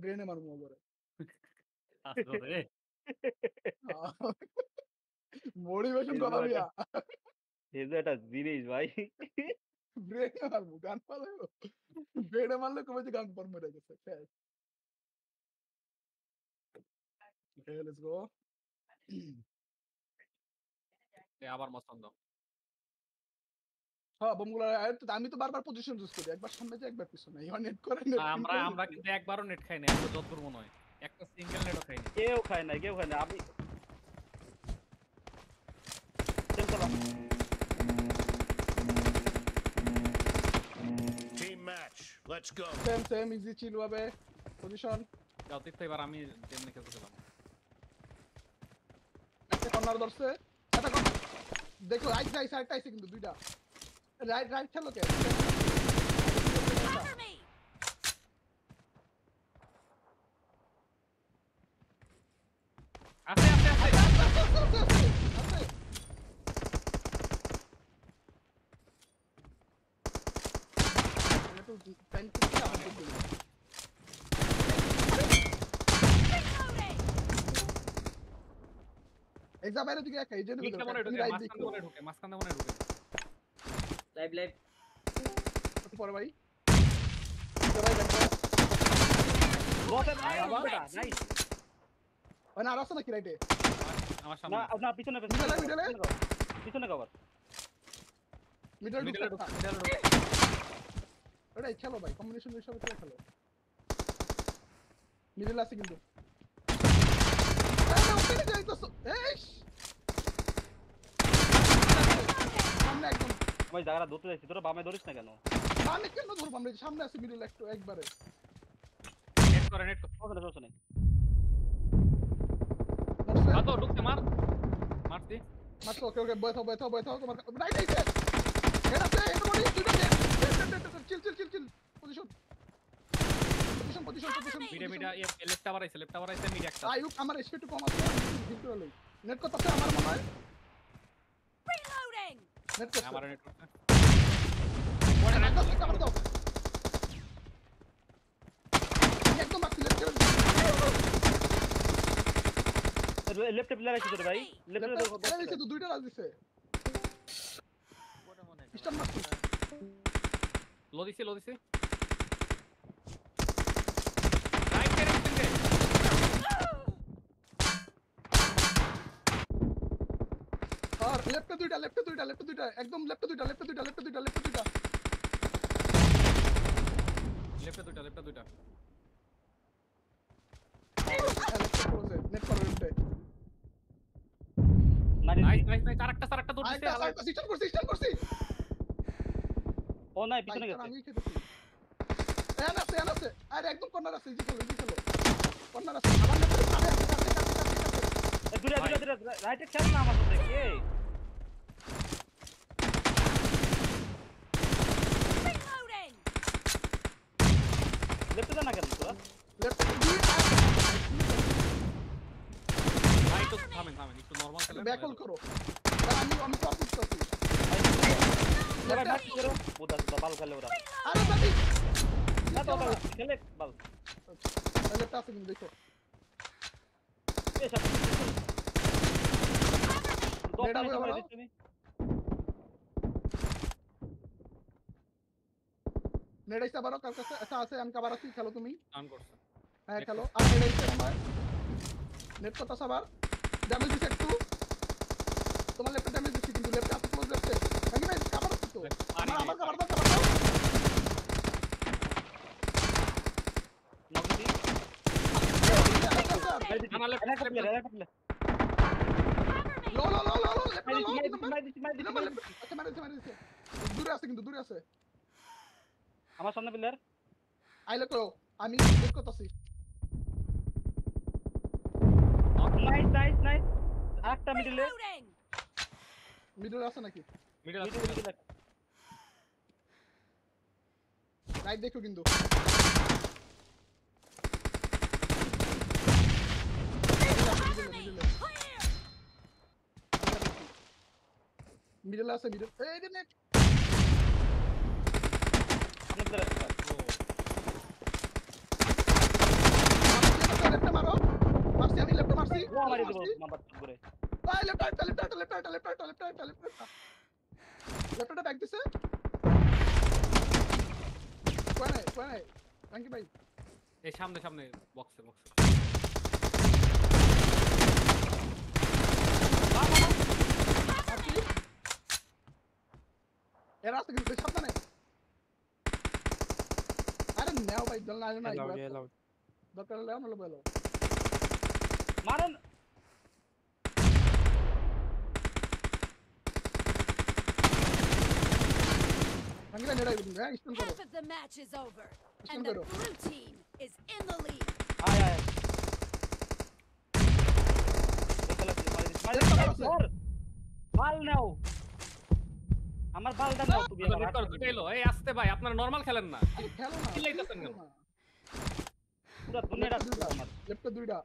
ব্রেনে মারমু ওরে। আসলে মোটিভেশন কথা মিয়া। এই যে একটা জিনিস ভাই। ব্রেনে মারমু, গান পালাইবো। ব্রেনে মারলে কবে যে গান পর মেরে গেছে। শেষ। Okay, let's go. আবার মস্তান দাও। হ্যাঁ, বোমগুলো আমি তো বারবার পজিশন চুজ করি। একবার সামনে যাই, একবার পিছনে। ইয়া নেট করে নেট। আমরা কিন্তু একবারও নেট খাই না, আমরা যতদূর মনে হয় একটা সিঙ্গেল নেটও খাই না। কেউ খায় না, কেউ খায় না। আমি Team match. Let's go. Same easy chill ভাবে পজিশন। যাও দেখতে এবার আমি যেমনি খেলতে গেলাম। একটা কর্নার ধরছে। এটা কর্নার। দেখো রাইট সাইড আইছে কিন্তু দুইটা। রাইট খেলো কে? আছে আছে আছে। এক্সাম বাইরে দিকে একা এই জন্য মিডটা মনে ঢুকে, মাঝখানে মনে ঢুকে। লাইভ কত পরে ভাই? বসে ভাই আবার? নাইস। মানে আর আছে নাকি রাইটে? আমার সামনে না পিছনে মিডলে? পিছনে কভার। মিডলে মিডলে ঢুকে। ঢুকে। ওটাই খেলো ভাই, কম্বিনেশন হিসাবে খেলো। মিডল আছে কিন্তু। ওখানে যাইতাছো। এইশ। সামনে একদম। ভাই জায়গাটা ধরতে যাচ্ছি, তোরা বামে ধরিস না কেন? আমি কেন ধরবো? আমরা সামনে আছে মিডল একবারে। নেট করে ওখানে আতো ঢুকতে মারছি। মাত্র ওকে বয় থাও তোমার রাইট আইছে। এটা বডি দুটো চিল পজিশন মিডে লেফট আবার আইছে মিড একটা। আয়ুব আমার এসপি টু কম আছে হিল করে লই নেট করতেছে আমার মনে হয় রিলোডিং নেট করতে আমার নেট করতে ওটা নেট করতে কভার দাও একদম বাকি লেফটে প্লেয়ার আছে তোর ভাই। লেফটে দিছে তো দুইটা রাজ দিছে ওটা মনে হয় স্টান মারছি লো দিছে রাইট করে দিছে আর লেফটে দুইটা একদম লেফটে দুইটা লেফটে দুইটা নেট করে লেফটে নাইস আরেকটা দৌড় দিছে আরেকটা সিস্টেম করছি ও নাই পিছনে গেছে আমি খেতেছি এন আছে আরে একদম কর্নার আছে ইজি খেলো কর্নার আছে আবার নেট দূরে রাইটে খেল না আমার সাথে কে লেফটে না কেন তোরা লেফটে ভাই তো থামেন একটু নরমাল খেলেন ব্যাকল করো আমি টপ করতেছি ওরা ম্যাচ করো ওটা তো ভালো খেলে ওরা আরে বাকি না তো খেলে ভালো লেফটে আছে কিন্তু দেখো এসব নেট আবে ভালো নেট আইসা বারো কার কাছে আছে আমি কভার আছি খেলো তুমি অন করছে হ্যাঁ খেলো আর নেট আইসা আমার নেট কত সাবার ড্যামেজ দিছে একটু তোমার লেফটে ড্যামেজ দিছি কিন্তু লেফটে আছে ক্লোজ লেফটে নাকি ভাই কভার আছে তো আমার কভার দাও নগদি আমার লেফট লো দূরে আছে আমার সামনে প্লেয়ার আইলে করো আমি চেক করতেছি নাইস আরেকটা মিডলে আছে নাকি মিডল রাইট দেখো কিন্তু মিডল আছে এই যে নেট মারি দেব নাম্বার করে ভাই লেফট ব্যাক দিছে কোন নাই থ্যাংক ইউ ভাই এই সামনে বক্সে এরা আসতে কিন্তু সাবধানে আরে নাও ভাই জল না দরকার হলে আমরা বলো মারেন থ্যাংক ইউ নেড়া দিন হ্যাঁ স্টন করো Half of the match is over, and the blue team is in the lead. আয় বাল নাও আমার বালটা নাও তুমি আমার হাত দুটো এলো এই আসতে ভাই আপনারা নরমাল খেলেন না খেলো না চিল্লাইতেছেন কেন পুরো দুনিয়াটা আমার লেফট দুইটা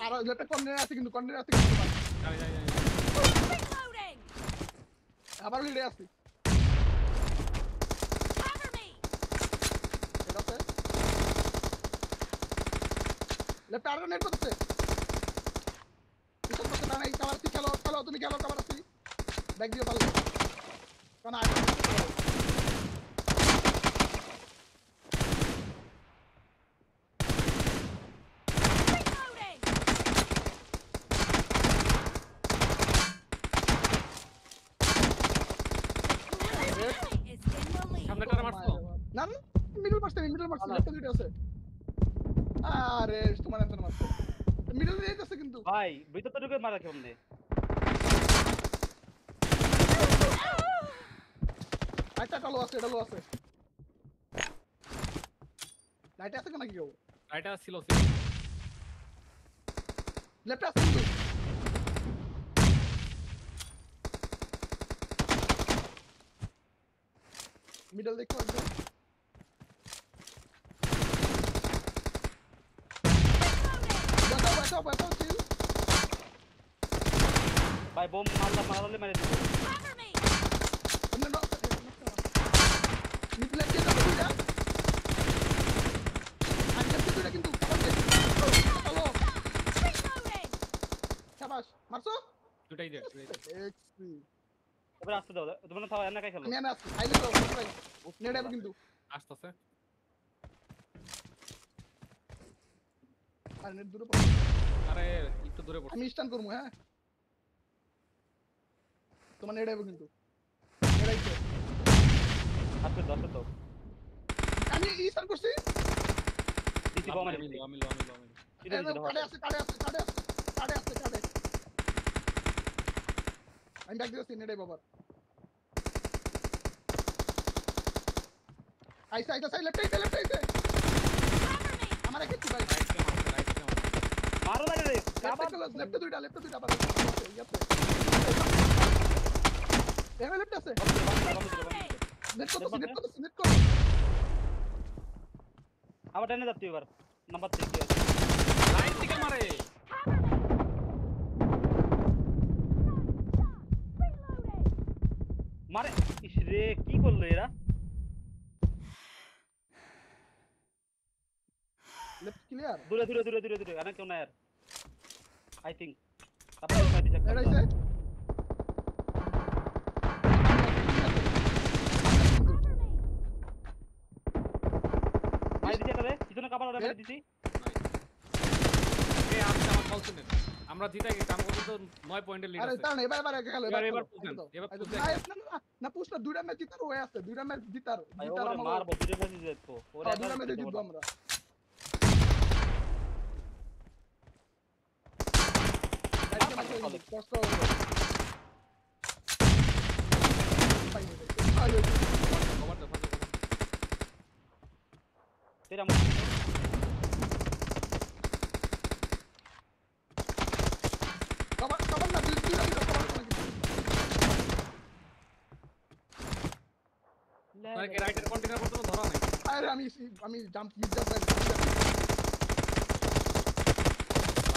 আর লেফট কর্নারে আছে কিন্তু যাই Reloading! আবার লিডে আছে Cover me! ঠিক আছে লেফট আর নেট করতে পিছন করতে না এই কভার আছে খেলো তুমি খেলো কভার আছে ব্যাক দিও পারলে কোন আগে Reloading! Is in the lead. সামনেটারে মারছো না মিডল মারছে লেফট দুইটা আছে আরে তোমার এন্টার মারছে মিডল দিয়ে যাচ্ছে কিন্তু ভাই ভিতর তো ঢুকে মারা কেমনে আচ্ছা ডালো আছে লাইট আছে নাকি কেউ রাইট ছিল লেফট আছে কিন্তু মিডল দেখো একদম বাঁচাও চিল ভাই বোম মারলে মেরে দিও Cover me! মিডল লেফট দিয়ে দুইটা আর লেফট দুইটা কিন্তু হ্যালো Reloading! শাবাশ মারছো দুটাই দে এক্সপি এবার আসতে দাও তোমরা থাও একা খেলো আমি আছি আইলে তো ভাই নেড়ে কিন্তু আসতেছে আর নেট দূরে আরে একটু দূরে পড়ছে আমি স্টান করব হ্যাঁ তোমার নেড়ে কিন্তু নেড়াইছে আসতে দাও আমি স্টান করছি দিছি বোম মারি আমি কাটে আছে আমি ব্যাক দিচ্ছি নেড়ে বাবা আইসা লেফট আইসা আমার একে কি ভাই মারো লাগে রে লেফট দুইটা পারে ইয়াতে এমএ লেফট আছে নেট করতে আবার ডানে যাচ্ছি এবার নাম্বার 3 কি আছে লাইন থেকে মারে মারে ইস রে কি করলো এরা লেফট ক্লিয়ার দূরে আরে কেউ না यार আই থিং তারপরে মাই দিছে নেড়াইছে মাই দিছে রে পিছনে কাবার ওরে মারি দিছি এই আমার কল শুনেন আমরা জিতাই গেছি আমার তো 9 পয়েন্টের লিড আরে আছে তাহলে এবার খেলো এবার পুষেন না পুষনা দুইটা ম্যাচ জিতার হয়ে আছে দুইটা ম্যাচ জিতার ভাই ওরে মারবো দুটো ম্যাচ জিতবো ওরে দুইটা ম্যাচ জিতবো আমরা কষ্ট কভার দাও তেরা কভার না দুইটা মানে কি রাইটের কন্টেইনার করতে তো ধরা নাই আরে আমি জাম্প মিড জাম্প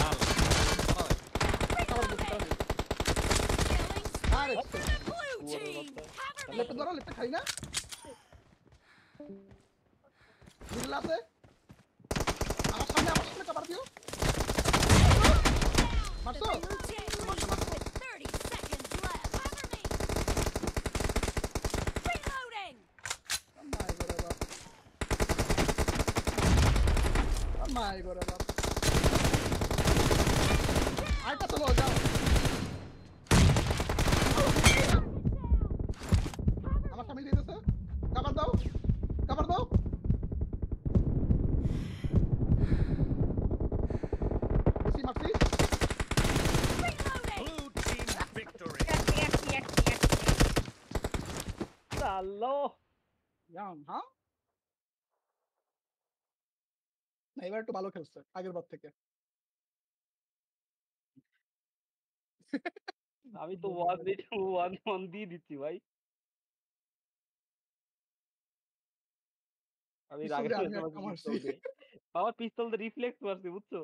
আরে For the blue team! Cover me! Left ধরো লেফট খাই না মিডল আছে আমার সামনে কভার দিও The মারছো blue team leads with 30 seconds left. Cover me. Reloading. মাই গরে বাপ আইটা চলো যাও আমার সামনে দিয়ে দিয়েছে কভার দাও বেশি মারছি Reloading. Blue team victory. চালো জান হ্যাঁ না এবার একটু ভালো খেলছে আগের বার থেকে আমি তো ওয়ান দিয়ে দিচ্ছি ভাই আমি পিস্তল রাগে দিয়ে আমি একটা মারছি। আমার পিস্তল দিয়ে রিফ্লেক্স মারছি বুঝছো